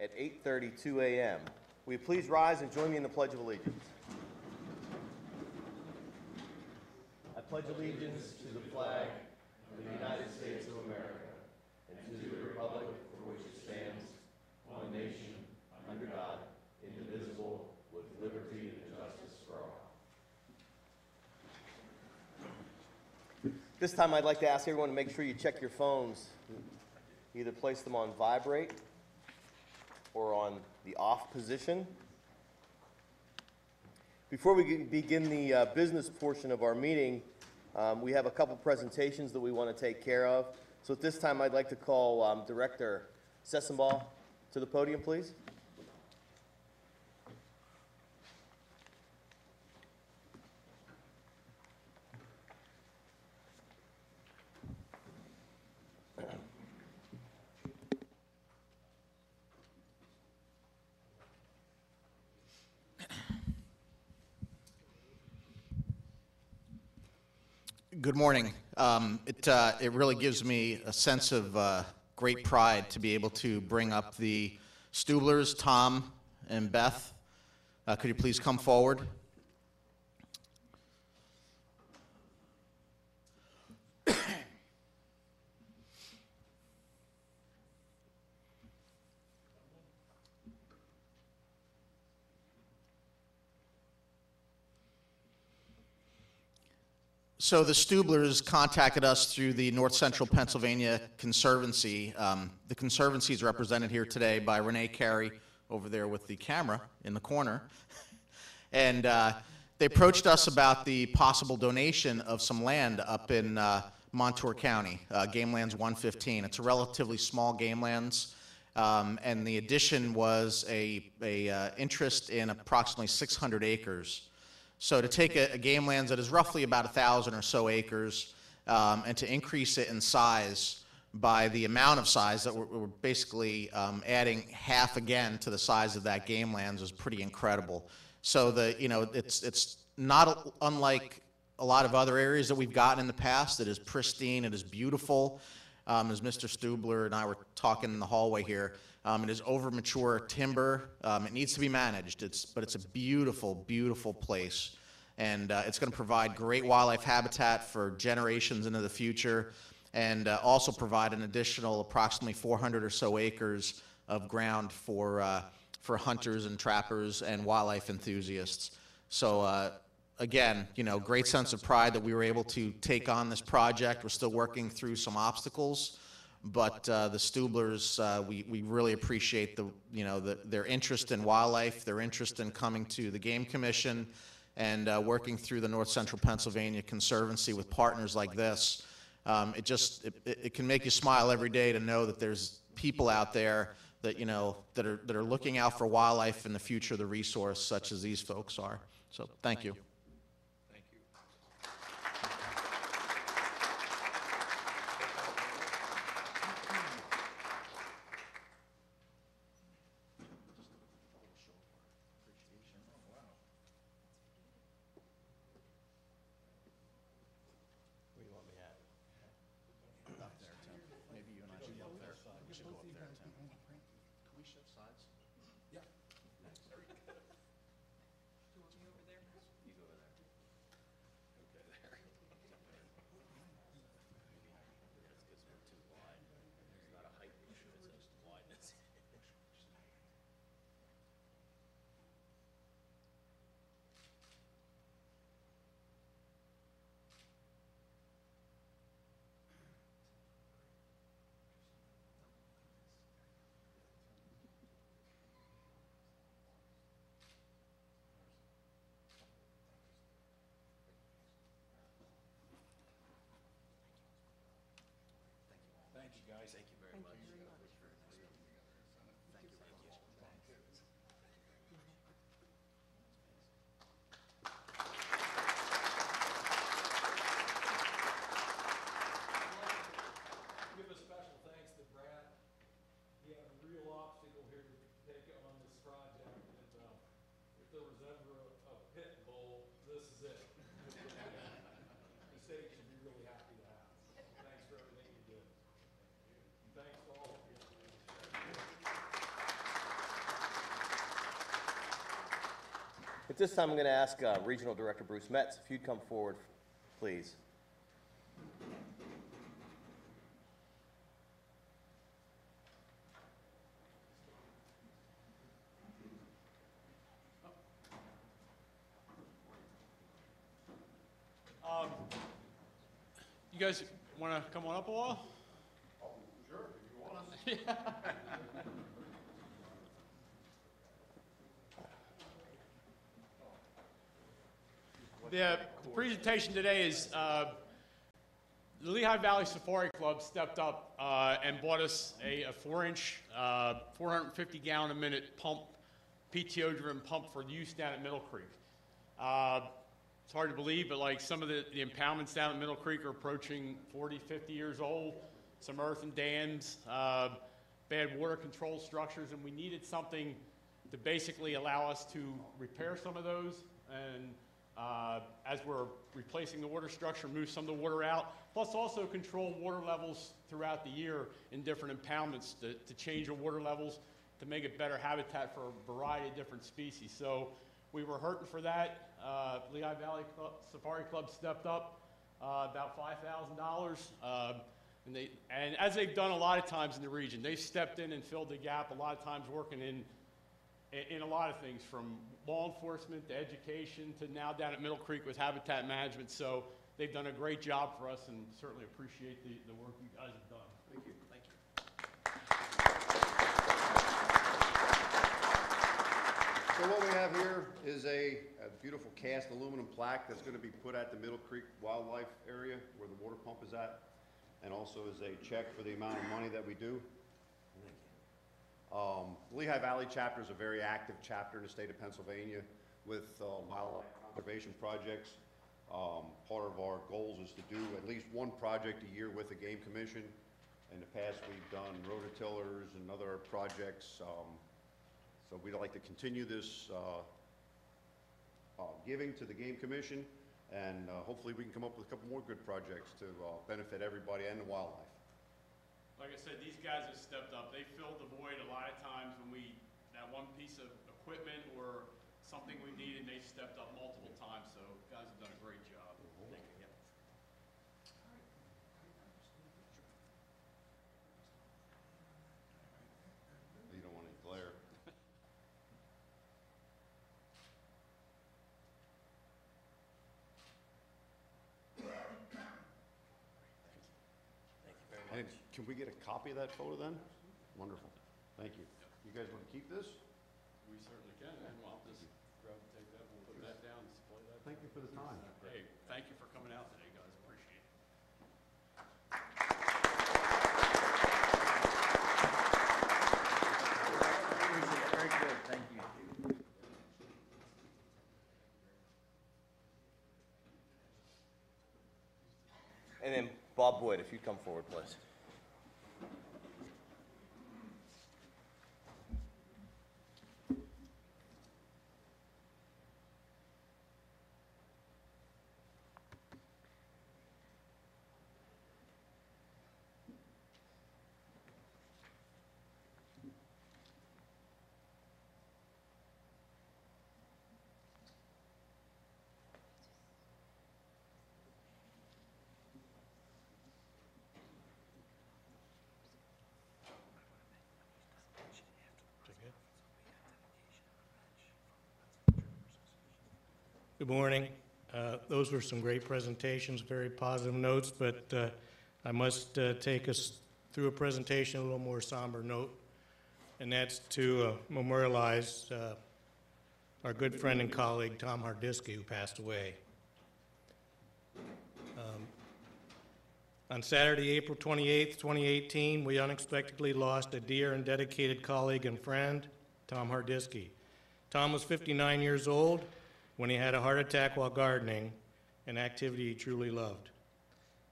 at 8:32 a.m. Will you please rise and join me in the Pledge of Allegiance? I pledge allegiance to the flag of the United States of America and to the republic for which it stands, one nation, under God, indivisible, with liberty and justice for all. This time I'd like to ask everyone to make sure you check your phones. Either place them on vibrate or on the off position. Before we begin the business portion of our meeting, we have a couple presentations that we want to take care of. So at this time, I'd like to call Director Sessenbaugh to the podium, please. Good morning. It really gives me a sense of great pride to be able to bring up the Stublers, Tom and Beth. Could you please come forward? So the Stublers contacted us through the North Central Pennsylvania Conservancy. The Conservancy is represented here today by Renee Carey over there with the camera in the corner. And they approached us about the possible donation of some land up in Montour County, Game Lands 115. It's a relatively small game lands. And the addition was a interest in approximately 600 acres. So to take a game lands that is roughly about 1,000 or so acres and to increase it in size by the amount of size that we're basically adding half again to the size of that game lands is pretty incredible. So it's not unlike a lot of other areas that we've gotten in the past. It is pristine, it is beautiful. As Mr. Stubler and I were talking in the hallway here, it is over mature timber. It needs to be managed, but it's a beautiful, beautiful place. And it's going to provide great wildlife habitat for generations into the future, and also provide an additional approximately 400 or so acres of ground for hunters and trappers and wildlife enthusiasts. So again, great sense of pride that we were able to take on this project. We're still working through some obstacles. But the Stublers, we really appreciate their interest in wildlife, their interest in coming to the Game Commission, and working through the North Central Pennsylvania Conservancy with partners like this. It can make you smile every day to know that there's people out there that that are looking out for wildlife and the future of the resource, such as these folks are. So thank you. At this time, I'm going to ask Regional Director Bruce Metz if you'd come forward, please. You guys want to come on up a while? Oh, sure, if you want. The presentation today is the Lehigh Valley Safari Club stepped up and bought us a 4-inch, 450-gallon-a-minute pump, PTO-driven pump for use down at Middle Creek. It's hard to believe, but like some of the impoundments down at Middle Creek are approaching 40, 50 years old, some earthen dams, bad water control structures, and we needed something to basically allow us to repair some of those, and as we're replacing the water structure, move some of the water out, plus also control water levels throughout the year in different impoundments to change the water levels to make it better habitat for a variety of different species. So we were hurting for that. Lehigh Valley Safari Club stepped up about $5,000. And as they've done a lot of times in the region, they've stepped in and filled the gap, a lot of times working in a lot of things, from law enforcement to education to now down at Middle Creek with habitat management. So they've done a great job for us and certainly appreciate the work you guys have done. Thank you. Thank you. So what we have here is a beautiful cast aluminum plaque that's going to be put at the Middle Creek Wildlife Area where the water pump is at, and also is a check for the amount of money that we do. Lehigh Valley chapter is a very active chapter in the state of Pennsylvania with wildlife conservation projects. Part of our goals is to do at least one project a year with the Game Commission. In the past, we've done rototillers and other projects. So we'd like to continue this giving to the Game Commission, and hopefully we can come up with a couple more good projects to benefit everybody and the wildlife. Like I said, these guys have stepped up. They filled the void a lot of times when that one piece of equipment or something we needed, they stepped up multiple times. So guys have done a great job. Thank you. You don't want any glare. And can we get a copy of that photo then? Wonderful. Thank you. You guys want to keep this? We certainly can. And I'll just grab and take that. We'll put that down and display that. Thank you for the time. Hey, thank you for coming out today, guys. Appreciate it. Very good. Thank you. And then Bob Boyd, if you'd come forward, please. Good morning. Those were some great presentations, very positive notes, but I must take us through a presentation a little more somber note, and that's to memorialize our good friend and colleague, Tom Hardisky, who passed away. On Saturday, April 28th, 2018, we unexpectedly lost a dear and dedicated colleague and friend, Tom Hardisky. Tom was 59 years old when he had a heart attack while gardening, an activity he truly loved.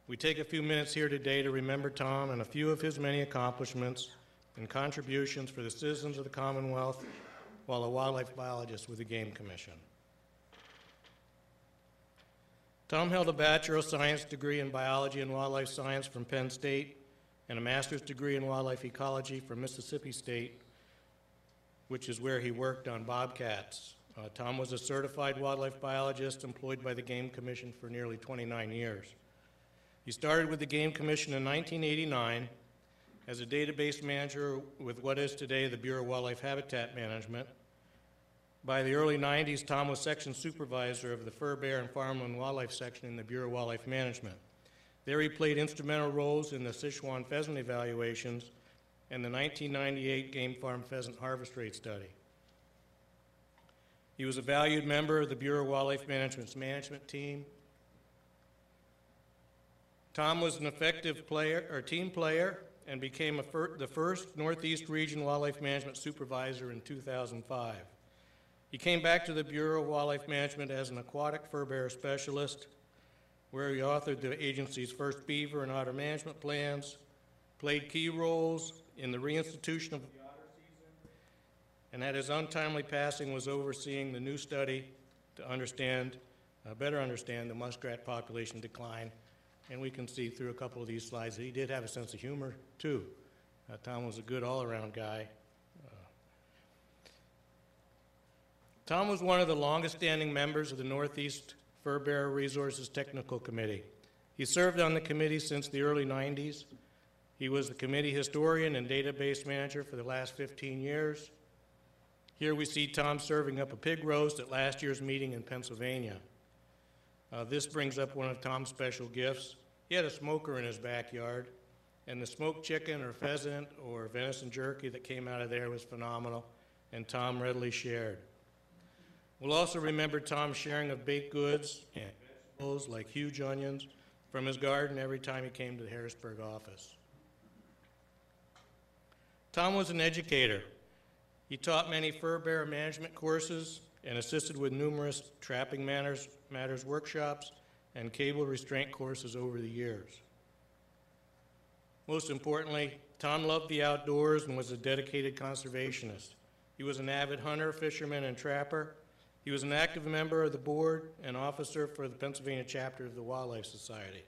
We take a few minutes here today to remember Tom and a few of his many accomplishments and contributions for the citizens of the Commonwealth while a wildlife biologist with the Game Commission. Tom held a Bachelor of Science degree in Biology and Wildlife Science from Penn State and a Master's degree in Wildlife Ecology from Mississippi State, which is where he worked on bobcats Tom was a certified wildlife biologist employed by the Game Commission for nearly 29 years. He started with the Game Commission in 1989 as a database manager with what is today the Bureau of Wildlife Habitat Management. By the early 90s, Tom was section supervisor of the Fur Bear and Farmland Wildlife section in the Bureau of Wildlife Management. There he played instrumental roles in the Sichuan pheasant evaluations and the 1998 Game Farm Pheasant Harvest Rate Study. He was a valued member of the Bureau of Wildlife Management's management team. Tom was an effective team player and became the first Northeast Region Wildlife Management Supervisor in 2005. He came back to the Bureau of Wildlife Management as an aquatic fur bear specialist, where he authored the agency's first beaver and otter management plans, played key roles in the reinstitution of the otter season, and at his untimely passing was overseeing the new study to better understand the muskrat population decline. And we can see through a couple of these slides that he did have a sense of humor, too. Tom was a good all-around guy. Tom was one of the longest-standing members of the Northeast Fur Bearer Resources Technical Committee. He served on the committee since the early 90s. He was the committee historian and database manager for the last 15 years. Here we see Tom serving up a pig roast at last year's meeting in Pennsylvania. This brings up one of Tom's special gifts. He had a smoker in his backyard, and the smoked chicken or pheasant or venison jerky that came out of there was phenomenal, and Tom readily shared. We'll also remember Tom's sharing of baked goods and vegetables like huge onions from his garden every time he came to the Harrisburg office. Tom was an educator. He taught many fur bearer management courses and assisted with numerous trapping matters workshops and cable restraint courses over the years. Most importantly, Tom loved the outdoors and was a dedicated conservationist. He was an avid hunter, fisherman, and trapper. He was an active member of the board and officer for the Pennsylvania chapter of the Wildlife Society.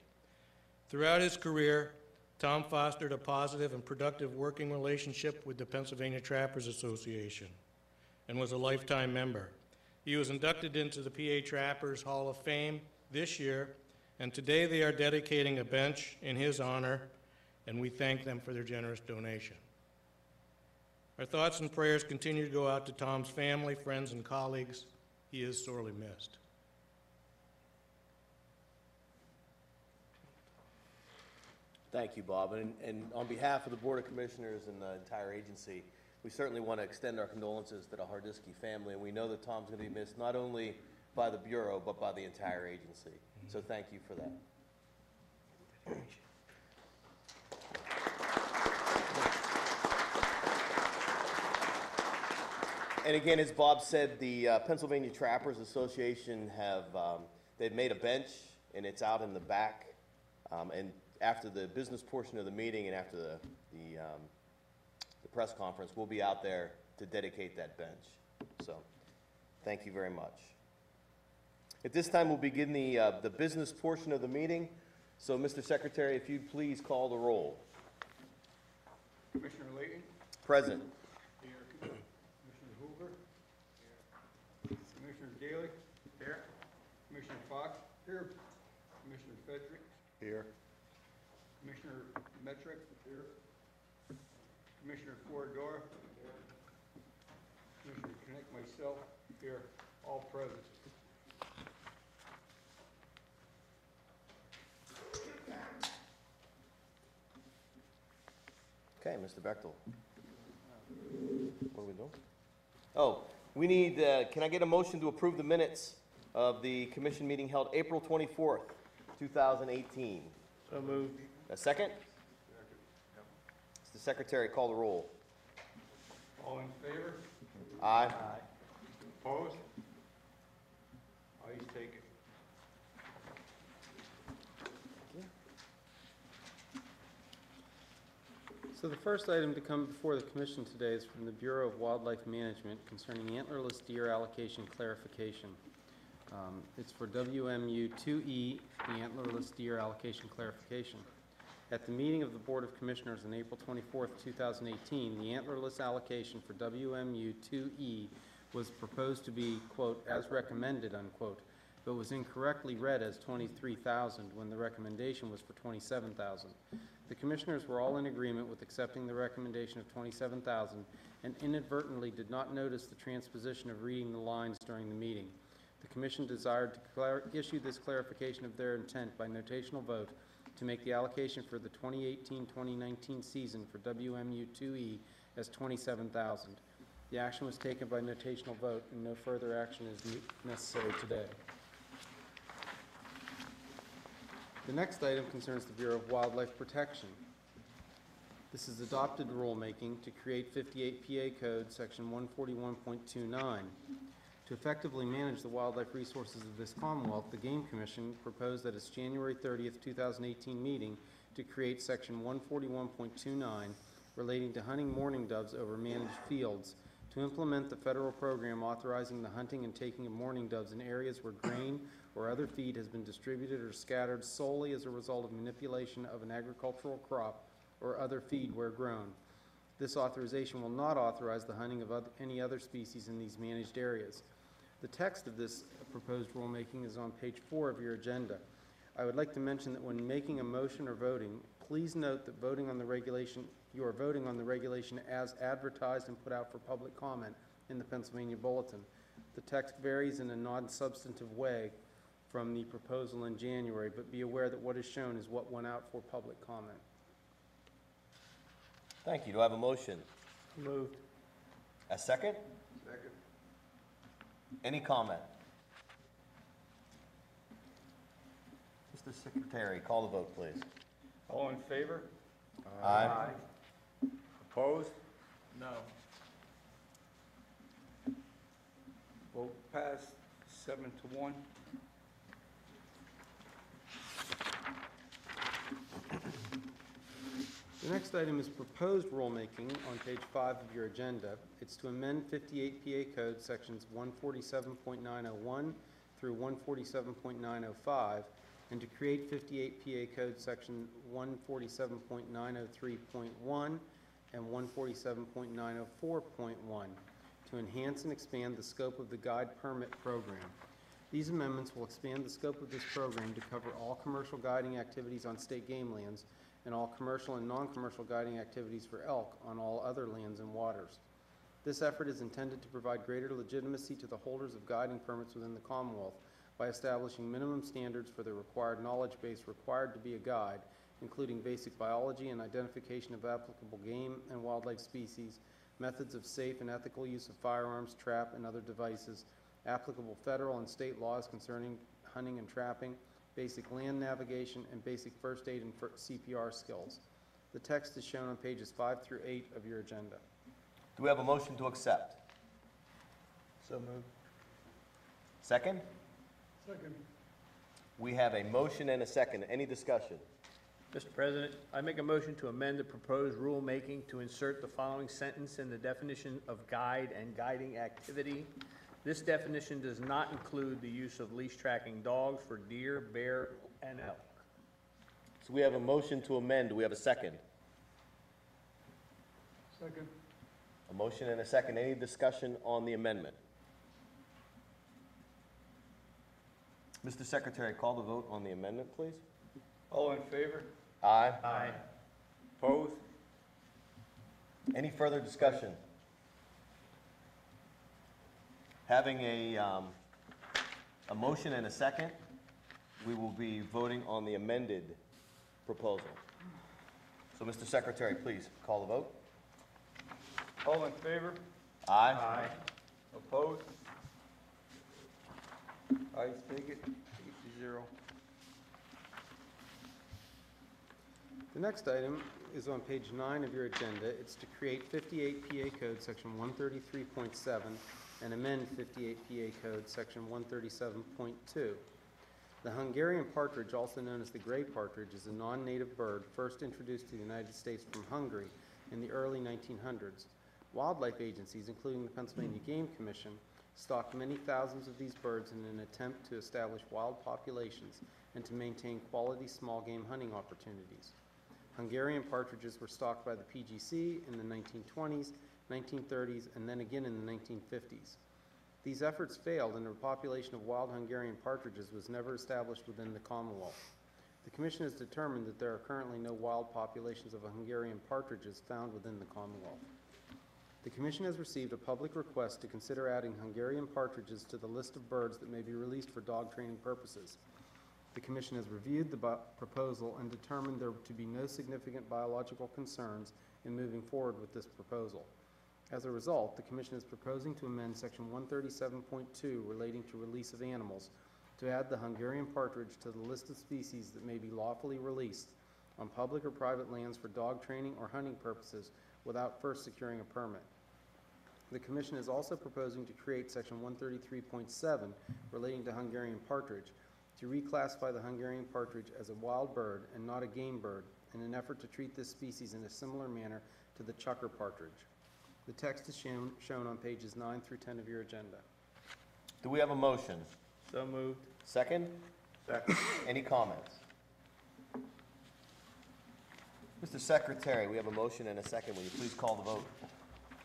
Throughout his career, Tom fostered a positive and productive working relationship with the Pennsylvania Trappers Association and was a lifetime member. He was inducted into the PA Trappers Hall of Fame this year, and today they are dedicating a bench in his honor, and we thank them for their generous donation. Our thoughts and prayers continue to go out to Tom's family, friends, and colleagues. He is sorely missed. Thank you, Bob. And on behalf of the Board of Commissioners and the entire agency, we certainly want to extend our condolences to the Hardisky family. And we know that Tom's going to be missed not only by the Bureau, but by the entire agency. So thank you for that. And again, as Bob said, the Pennsylvania Trappers Association they've made a bench, and it's out in the back. And after the business portion of the meeting and after the press conference, we'll be out there to dedicate that bench. So, thank you very much. At this time, we'll begin the business portion of the meeting. So, Mr. Secretary, if you'd please call the roll. Commissioner Layton? Present. Here. Commissioner Hoover? Here. Commissioner Daly? Here. Commissioner Fox? Here. Commissioner Federick? Here. Commissioner Metrick? Here. Commissioner Forador? Here. Commissioner Connect, myself? Here. All present. Okay, Mr. Bechtel. What are we doing? Oh, we need, can I get a motion to approve the minutes of the commission meeting held April 24th, 2018? So moved. A second? Mr. Secretary, call the roll. All in favor? Aye. Opposed? Ayes take it. So the first item to come before the commission today is from the Bureau of Wildlife Management concerning antlerless deer allocation clarification. It's for WMU 2E, the antlerless deer allocation clarification. At the meeting of the Board of Commissioners on April 24th, 2018, the antlerless allocation for WMU 2E was proposed to be, quote, "as recommended," unquote, but was incorrectly read as 23,000 when the recommendation was for 27,000. The commissioners were all in agreement with accepting the recommendation of 27,000 and inadvertently did not notice the transposition of reading the lines during the meeting. The commission desired to issue this clarification of their intent by notational vote to make the allocation for the 2018-2019 season for WMU 2E as 27,000. The action was taken by notational vote, and no further action is necessary today. The next item concerns the Bureau of Wildlife Protection. This is adopted rulemaking to create 58 PA Code, Section 141.29. To effectively manage the wildlife resources of this Commonwealth, the Game Commission proposed at its January 30th, 2018 meeting to create Section 141.29 relating to hunting mourning doves over managed fields to implement the federal program authorizing the hunting and taking of mourning doves in areas where grain or other feed has been distributed or scattered solely as a result of manipulation of an agricultural crop or other feed where grown. This authorization will not authorize the hunting of any other species in these managed areas. The text of this proposed rulemaking is on page 4 of your agenda. I would like to mention that when making a motion or voting, please note that you are voting on the regulation as advertised and put out for public comment in the Pennsylvania Bulletin. The text varies in a non-substantive way from the proposal in January, but be aware that what is shown is what went out for public comment. Thank you. Do I have a motion? Moved. A second? Second. Any comment? Mr. Secretary, call the vote, please. All in favor? Aye. Opposed? No. Vote passed, 7-1. The next item is proposed rulemaking on page 5 of your agenda. It's to amend 58 PA Code sections 147.901 through 147.905 and to create 58 PA Code section 147.903.1 and 147.904.1 to enhance and expand the scope of the guide permit program. These amendments will expand the scope of this program to cover all commercial guiding activities on state game lands and all commercial and non-commercial guiding activities for elk on all other lands and waters. This effort is intended to provide greater legitimacy to the holders of guiding permits within the Commonwealth by establishing minimum standards for the required knowledge base required to be a guide, including basic biology and identification of applicable game and wildlife species, methods of safe and ethical use of firearms, trap, and other devices, applicable federal and state laws concerning hunting and trapping, basic land navigation, and basic first aid and CPR skills. The text is shown on pages 5 through 8 of your agenda. Do we have a motion to accept? So moved. Second? Second. We have a motion and a second. Any discussion? Mr. President, I make a motion to amend the proposed rulemaking to insert the following sentence in the definition of guide and guiding activity. This definition does not include the use of leash tracking dogs for deer, bear, and elk. So we have a motion to amend. Do we have a second? Second. A motion and a second. Any discussion on the amendment? Mr. Secretary, call the vote on the amendment, please. All in favor? Aye. Aye. Opposed? Any further discussion? Having a motion and a second, we will be voting on the amended proposal. So, Mr. Secretary, please call the vote. All in favor? Aye. Opposed? Ayes take it, 8-0. The next item is on page 9 of your agenda. It's to create 58 PA Code Section 133.7 and amend 58 PA Code Section 137.2. The Hungarian partridge, also known as the gray partridge, is a non-native bird first introduced to the United States from Hungary in the early 1900s. Wildlife agencies, including the Pennsylvania Game Commission, stocked many thousands of these birds in an attempt to establish wild populations and to maintain quality small game hunting opportunities. Hungarian partridges were stocked by the PGC in the 1920s, 1930s, and then again in the 1950s. These efforts failed, and a population of wild Hungarian partridges was never established within the Commonwealth. The Commission has determined that there are currently no wild populations of Hungarian partridges found within the Commonwealth. The Commission has received a public request to consider adding Hungarian partridges to the list of birds that may be released for dog training purposes. The Commission has reviewed the proposal and determined there to be no significant biological concerns in moving forward with this proposal. As a result, the Commission is proposing to amend Section 137.2 relating to release of animals to add the Hungarian partridge to the list of species that may be lawfully released on public or private lands for dog training or hunting purposes without first securing a permit. The Commission is also proposing to create Section 133.7 relating to Hungarian partridge to reclassify the Hungarian partridge as a wild bird and not a game bird in an effort to treat this species in a similar manner to the chukar partridge. The text is shown on pages 9 through 10 of your agenda. Do we have a motion? So moved. Second? Second. Any comments? Mr. Secretary, we have a motion and a second. Will you please call the vote?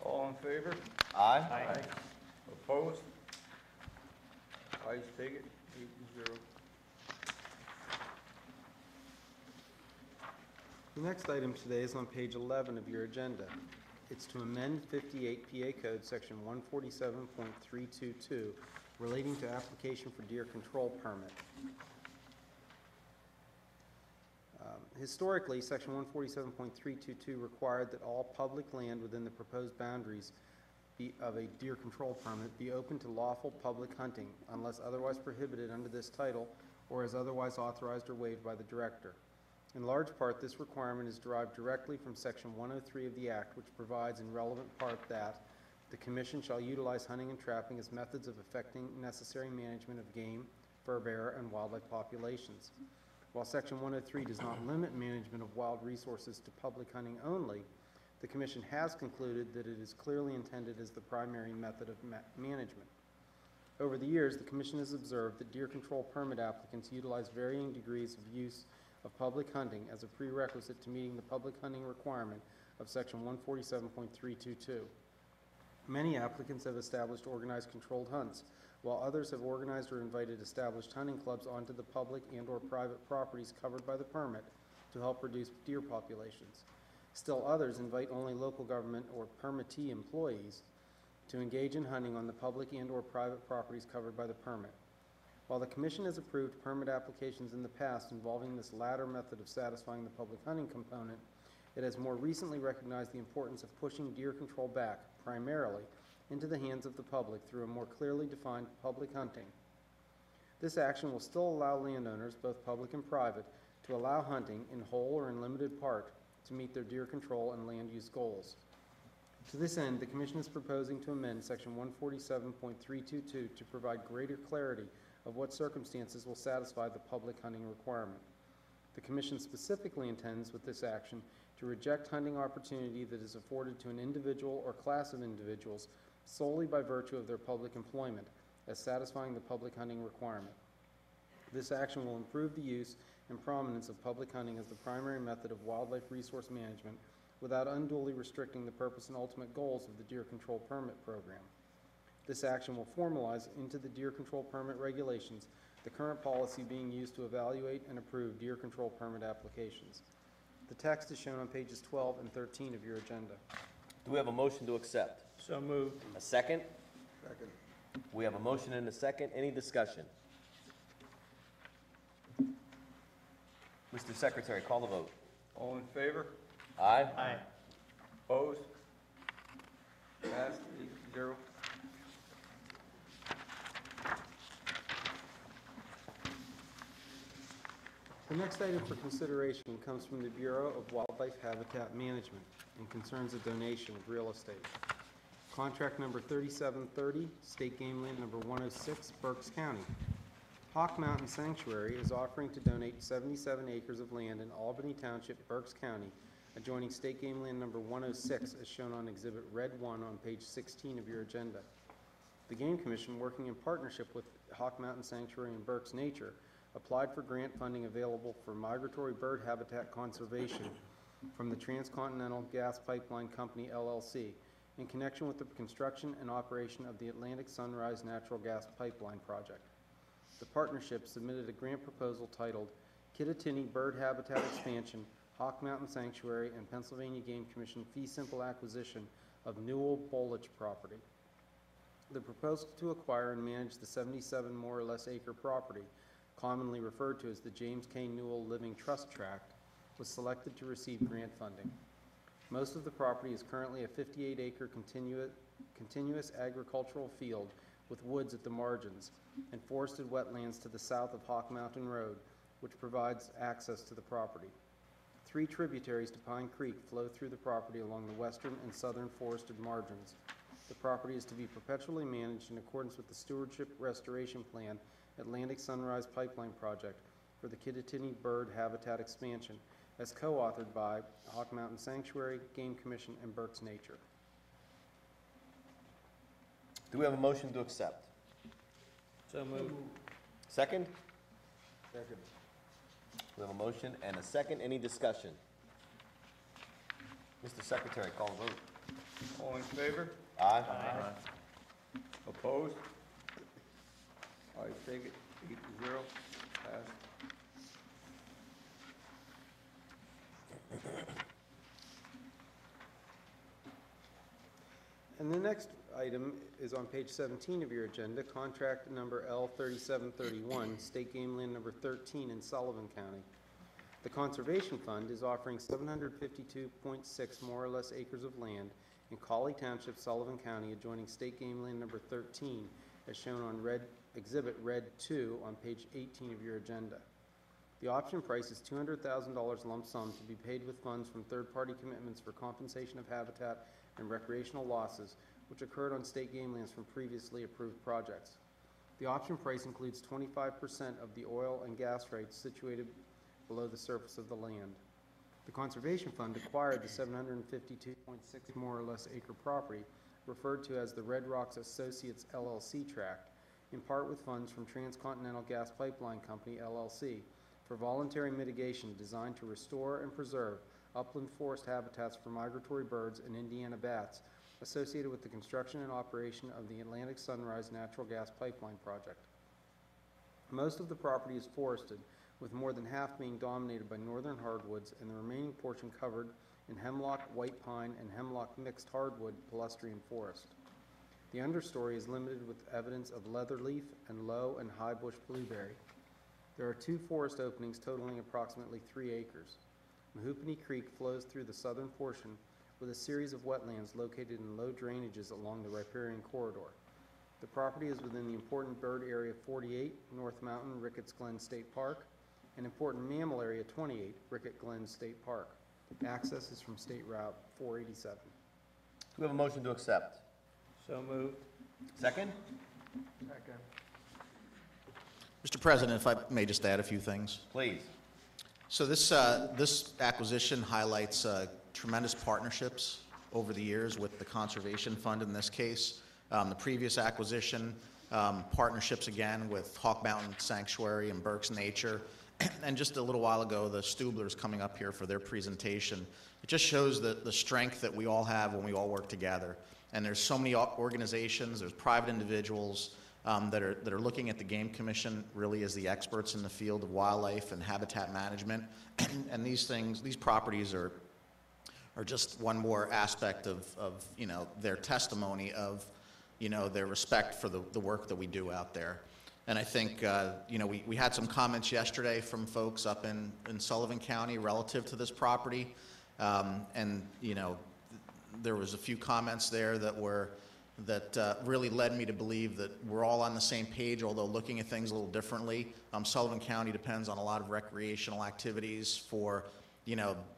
All in favor? Aye? Opposed? Ayes, take it, 8-0. The next item today is on page 11 of your agenda. It's to amend 58 PA Code Section 147.322 relating to application for deer control permit. Historically, Section 147.322 required that all public land within the proposed boundaries of a deer control permit be open to lawful public hunting unless otherwise prohibited under this title or as otherwise authorized or waived by the Director. In large part, this requirement is derived directly from Section 103 of the Act, which provides in relevant part that the Commission shall utilize hunting and trapping as methods of effecting necessary management of game, fur bearer, and wildlife populations. While Section 103 does not limit management of wild resources to public hunting only, the Commission has concluded that it is clearly intended as the primary method of management. Over the years, the Commission has observed that deer control permit applicants utilize varying degrees of use of public hunting as a prerequisite to meeting the public hunting requirement of Section 147.322. Many applicants have established organized controlled hunts, while others have organized or invited established hunting clubs onto the public and/or private properties covered by the permit to help reduce deer populations. Still others invite only local government or permittee employees to engage in hunting on the public and/or private properties covered by the permit. While the Commission has approved permit applications in the past involving this latter method of satisfying the public hunting component, it has more recently recognized the importance of pushing deer control back, primarily, into the hands of the public through a more clearly defined public hunting. This action will still allow landowners, both public and private, to allow hunting, in whole or in limited part, to meet their deer control and land use goals. To this end, the Commission is proposing to amend Section 147.322 to provide greater clarity of what circumstances will satisfy the public hunting requirement. The Commission specifically intends, with this action, to reject hunting opportunity that is afforded to an individual or class of individuals solely by virtue of their public employment, as satisfying the public hunting requirement. This action will improve the use and prominence of public hunting as the primary method of wildlife resource management without unduly restricting the purpose and ultimate goals of the Deer Control Permit Program. This action will formalize into the Deer Control Permit regulations the current policy being used to evaluate and approve deer control permit applications. The text is shown on pages 12 and 13 of your agenda. Do we have a motion to accept? So moved. A second? Second. We have a motion and a second. Any discussion? Mr. Secretary, call the vote. All in favor? Aye? Aye. Opposed? Passed, 8-0. The next item for consideration comes from the Bureau of Wildlife Habitat Management and concerns a donation of real estate. Contract number 3730, State Game Land number 106, Berks County. Hawk Mountain Sanctuary is offering to donate 77 acres of land in Albany Township, Berks County, adjoining State Game Land number 106, as shown on Exhibit Red 1 on page 16 of your agenda. The Game Commission, working in partnership with Hawk Mountain Sanctuary and Berks Nature, applied for grant funding available for migratory bird habitat conservation from the Transcontinental Gas Pipeline Company, LLC, in connection with the construction and operation of the Atlantic Sunrise Natural Gas Pipeline Project. The partnership submitted a grant proposal titled Kittatinny Bird Habitat Expansion, Hawk Mountain Sanctuary, and Pennsylvania Game Commission fee simple acquisition of Newell Bolich property. The proposal to acquire and manage the 77 more or less acre property, commonly referred to as the James K. Newell Living Trust Tract, was selected to receive grant funding. Most of the property is currently a 58-acre continuous agricultural field with woods at the margins and forested wetlands to the south of Hawk Mountain Road, which provides access to the property. 3 tributaries to Pine Creek flow through the property along the western and southern forested margins. The property is to be perpetually managed in accordance with the Stewardship Restoration Plan Atlantic Sunrise Pipeline Project for the Kittatinny Bird Habitat Expansion, as co-authored by Hawk Mountain Sanctuary, Game Commission, and Berks Nature. Do we have a motion to accept? So moved. Second? Second. We have a motion and a second. Any discussion? Mr. Secretary, call the vote. All in favor? Aye. Opposed? Ayes take it, 8-0, passed. And the next item is on page 17 of your agenda, contract number L3731, State Game Land number 13 in Sullivan County. The Conservation Fund is offering 752.6 more or less acres of land in Cawley Township, Sullivan County, adjoining State Game Land number 13, as shown on Exhibit Red 2 on page 18 of your agenda. The option price is $200,000 lump sum to be paid with funds from third-party commitments for compensation of habitat and recreational losses which occurred on state game lands from previously approved projects. The option price includes 25% of the oil and gas rights situated below the surface of the land. The Conservation Fund acquired the 752.6 more or less acre property referred to as the Red Rocks Associates LLC tract, in part with funds from Transcontinental Gas Pipeline Company LLC for voluntary mitigation designed to restore and preserve upland forest habitats for migratory birds and Indiana bats associated with the construction and operation of the Atlantic Sunrise Natural Gas Pipeline Project. Most of the property is forested, with more than half being dominated by northern hardwoods and the remaining portion covered in hemlock, white pine, and hemlock mixed hardwood palustrian forest. The understory is limited with evidence of leatherleaf and low and high bush blueberry. There are 2 forest openings totaling approximately 3 acres. Mahoopany Creek flows through the southern portion with a series of wetlands located in low drainages along the riparian corridor. The property is within the important bird area 48, North Mountain Ricketts Glen State Park, and important mammal area 28, Rickett Glen State Park. Access is from State Route 487. Do we have a motion to accept? So moved. Second? Second. Mr. President, if I may just add a few things. Please. So this acquisition highlights tremendous partnerships over the years with the Conservation Fund in this case. The previous acquisition, partnerships again with Hawk Mountain Sanctuary and Berks Nature, and just a little while ago, the Stublers coming up here for their presentation. It just shows the strength that we all have when we all work together. And there's so many organizations, there's private individuals that are looking at the Game Commission really as the experts in the field of wildlife and habitat management. And these properties are just one more aspect of their testimony of their respect for the work that we do out there. And I think we had some comments yesterday from folks up in Sullivan County relative to this property, and there was a few comments there that really led me to believe that we're all on the same page, although looking at things a little differently. Sullivan County depends on a lot of recreational activities for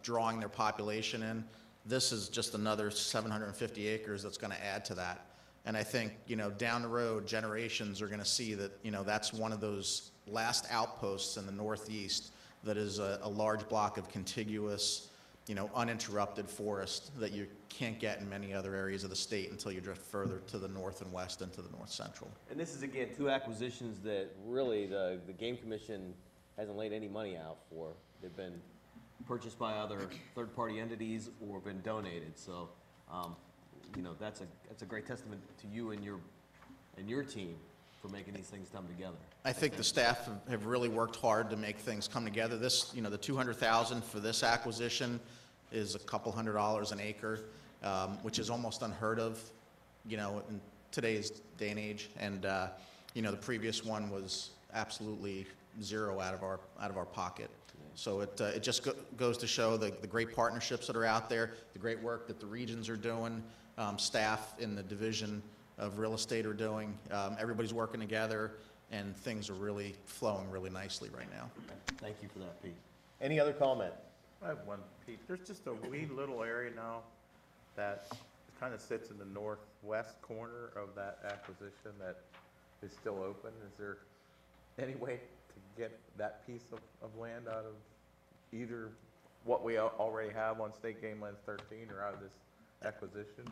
drawing their population in. This is just another 750 acres that's going to add to that. And I think, down the road, generations are going to see that, that's one of those last outposts in the Northeast that is a large block of contiguous, uninterrupted forest that you can't get in many other areas of the state until you drift further to the north and west into the north central. And this is, again, 2 acquisitions that really the Game Commission hasn't laid any money out for. They've been purchased by other third-party entities or been donated. So that's a great testament to you and your team for making these things come together. I think the staff have really worked hard to make things come together. This, the 200,000 for this acquisition is a couple $100 an acre, which is almost unheard of, in today's day and age. And, the previous one was absolutely zero out of our pocket. So it just goes to show the great partnerships that are out there, the great work that the regions are doing, staff in the division of real estate are doing. Everybody's working together, and things are really flowing really nicely right now. Thank you for that, Pete. Any other comment? I have one, Pete. There's just a wee little area now that kind of sits in the northwest corner of that acquisition that is still open. Is there any way to get that piece of land out of either what we already have on State Game Lands 13 or out of this acquisition?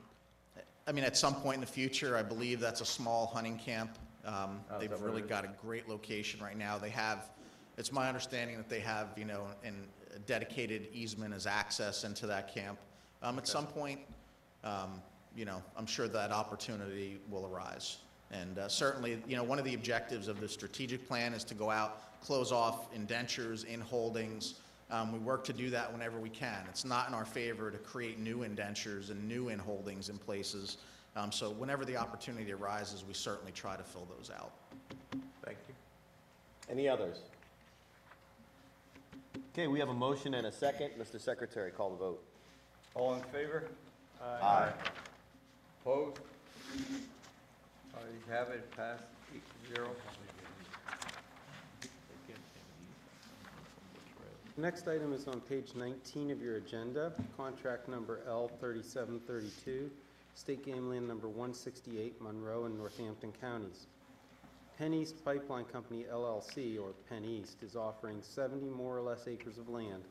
I mean, at some point in the future, I believe that's a small hunting camp. They've really got a great location right now. It's my understanding that they have, a dedicated easement as access into that camp. At some point, I'm sure that opportunity will arise. And certainly, one of the objectives of the strategic plan is to go out, close off indentures in holdings. We work to do that whenever we can. It's not in our favor to create new indentures and new in holdings in places. So whenever the opportunity arises, we certainly try to fill those out. Thank you. Any others? Okay, we have a motion and a second. Mr. Secretary, call the vote. All in favor? Aye. Opposed? Ayes have it, passed 8-0. The next item is on page 19 of your agenda, contract number L3732, State Game Land number 168, Monroe and Northampton counties. Penn East Pipeline Company LLC, or Penn East, is offering 70 more or less acres of land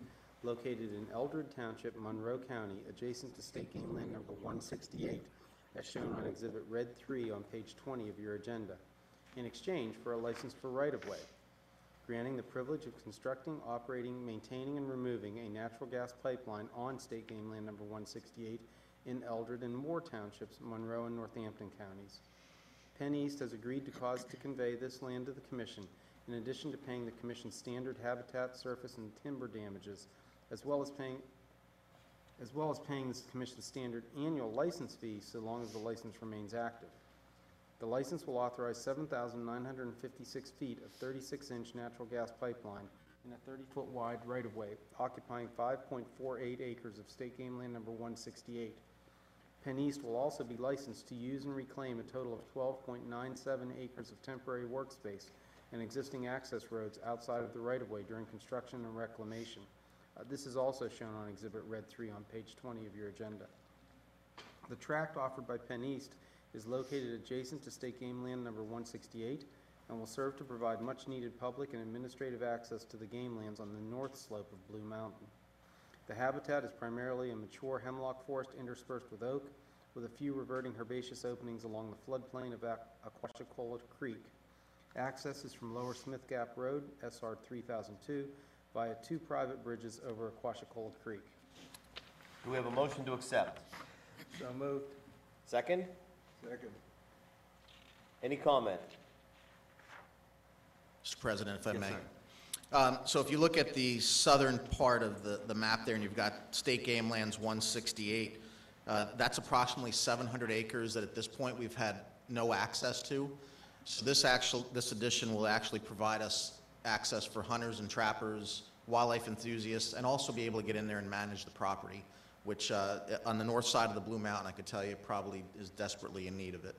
located in Eldred Township, Monroe County, adjacent to State Game Land number 168, as shown on Exhibit Red 3 on page 20 of your agenda, in exchange for a license for right-of-way, granting the privilege of constructing, operating, maintaining, and removing a natural gas pipeline on State Game Land number 168 in Eldred and Moore Townships, Monroe and Northampton counties. Penn East has agreed to convey this land to the Commission, in addition to paying the Commission's standard habitat, surface, and timber damages, as well as paying the Commission's standard annual license fee so long as the license remains active. The license will authorize 7,956 feet of 36-inch natural gas pipeline in a 30-foot wide right-of-way, occupying 5.48 acres of State Game Land number 168. Penn East will also be licensed to use and reclaim a total of 12.97 acres of temporary workspace and existing access roads outside of the right-of-way during construction and reclamation. This is also shown on Exhibit Red 3 on page 20 of your agenda. The tract offered by Penn East is located adjacent to State Game Land number 168 and will serve to provide much-needed public and administrative access to the game lands on the north slope of Blue Mountain. The habitat is primarily a mature hemlock forest interspersed with oak, with a few reverting herbaceous openings along the floodplain of Aquashicola Creek. Access is from Lower Smith Gap Road, SR 3002, via 2 private bridges over Aquashicola Creek. Do we have a motion to accept? So moved. Second? Second. Any comment? Mr. President, if I may. So if you look at the southern part of the map there, and you've got State Game Lands 168, that's approximately 700 acres that at this point we've had no access to. So this addition will actually provide us access for hunters and trappers, wildlife enthusiasts, and also be able to get in there and manage the property, which on the north side of the Blue Mountain, I could tell you, probably is desperately in need of it.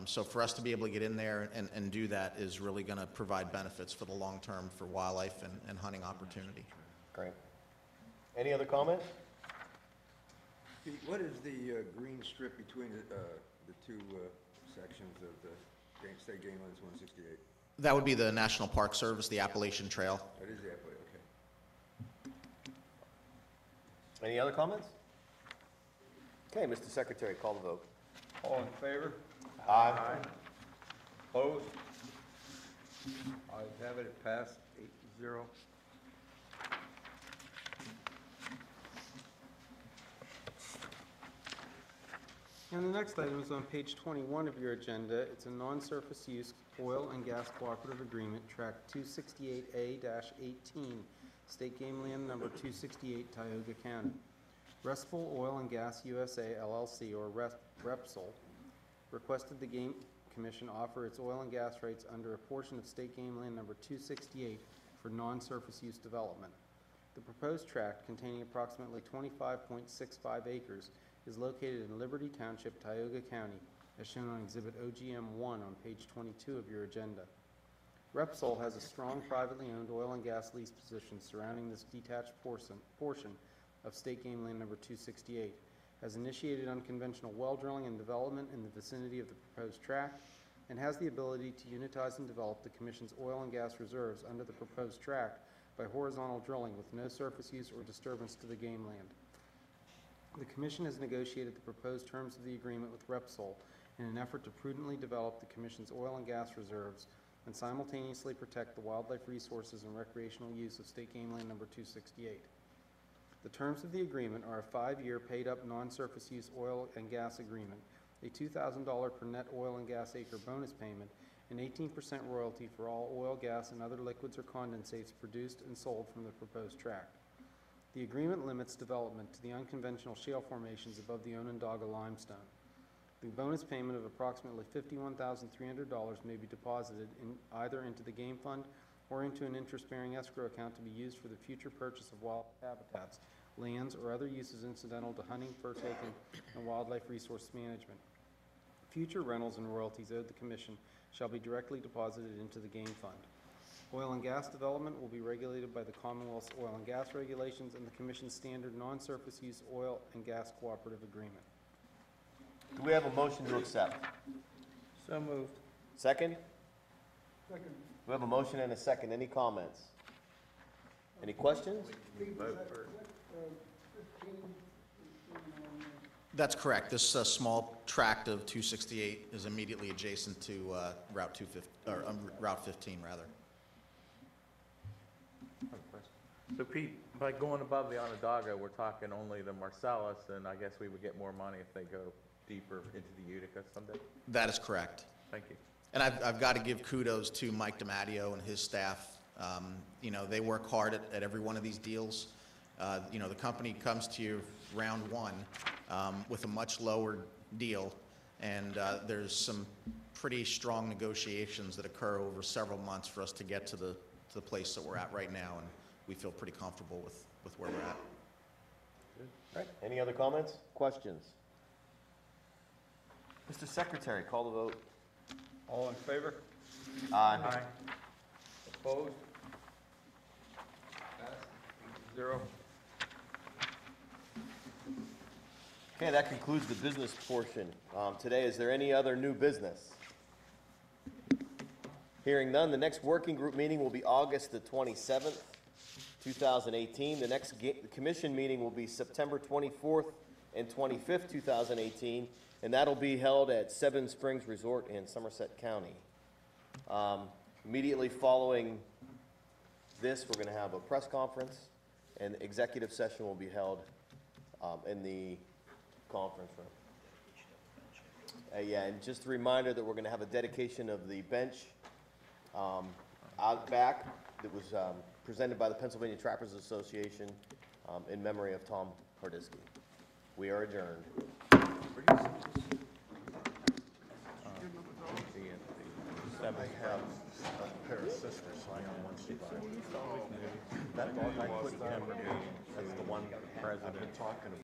So for us to be able to get in there and do that is really going to provide benefits for the long term for wildlife and hunting opportunity. Great. Any other comment? Pete, what is the green strip between the two sections of the State Game Lands 168? That would be the National Park Service, the Appalachian Trail. That is the Appalachian, okay. Any other comments? Okay, Mr. Secretary, call the vote. All in favor? Aye. Opposed? Ayes have it, it passed 8-0. And the next item is on page 21 of your agenda. It's a non-surface use oil and gas cooperative agreement, track 268A-18, State Game Land number 268, Tioga County. Restful Oil and Gas USA LLC, or Repsol, requested the Game Commission offer its oil and gas rights under a portion of State Game Land number 268 for non-surface use development. The proposed tract, containing approximately 25.65 acres, is located in Liberty Township, Tioga County, as shown on Exhibit OGM-1 on page 22 of your agenda. Repsol has a strong privately owned oil and gas lease position surrounding this detached portion of State Game Land number 268, has initiated unconventional well drilling and development in the vicinity of the proposed tract, and has the ability to unitize and develop the Commission's oil and gas reserves under the proposed tract by horizontal drilling with no surface use or disturbance to the game land. The Commission has negotiated the proposed terms of the agreement with Repsol in an effort to prudently develop the Commission's oil and gas reserves and simultaneously protect the wildlife resources and recreational use of State Game Land number 268. The terms of the agreement are a 5-year paid-up non-surface use oil and gas agreement, a $2,000 per net oil and gas acre bonus payment, and 18% royalty for all oil, gas, and other liquids or condensates produced and sold from the proposed tract. The agreement limits development to the unconventional shale formations above the Onondaga limestone. The bonus payment of approximately $51,300 may be deposited either into the game fund or into an interest-bearing escrow account to be used for the future purchase of wild habitats, lands, or other uses incidental to hunting, fur taking, and wildlife resource management. Future rentals and royalties owed the Commission shall be directly deposited into the game fund. Oil and gas development will be regulated by the Commonwealth's oil and gas regulations and the Commission's standard non-surface use oil and gas cooperative agreement. Do we have a motion to accept? So moved. Second? Second. We have a motion and a second. Any comments? Any questions? That's correct. This small tract of 268 is immediately adjacent to Route 15, rather. So Pete, by going above the Onondaga, we're talking only the Marcellus, and I guess we would get more money if they go deeper into the Utica someday? That is correct. Thank you. And I've got to give kudos to Mike DiMatteo and his staff. You know, they work hard at every one of these deals. You know, the company comes to you round one with a much lower deal, and there's some pretty strong negotiations that occur over several months for us to get to the place that we're at right now, and we feel pretty comfortable with where we're at. All right. Any other comments? Questions? Mr. Secretary, call the vote. All in favor? Aye. Opposed? Passed, 8-0. Okay, that concludes the business portion. Today, is there any other new business? Hearing none, the next working group meeting will be August the 27th, 2018. The next commission meeting will be September 24th and 25th, 2018, and that'll be held at Seven Springs Resort in Somerset County. Immediately following this, we're going to have a press conference, and the executive session will be held in the conference room. Yeah, and just a reminder that we're going to have a dedication of the bench out back that was presented by the Pennsylvania Trappers Association in memory of Tom Hardisky. We are adjourned. I have a pair of sisters lying on one side. That dog I put in, that's the one president. I've been talking about.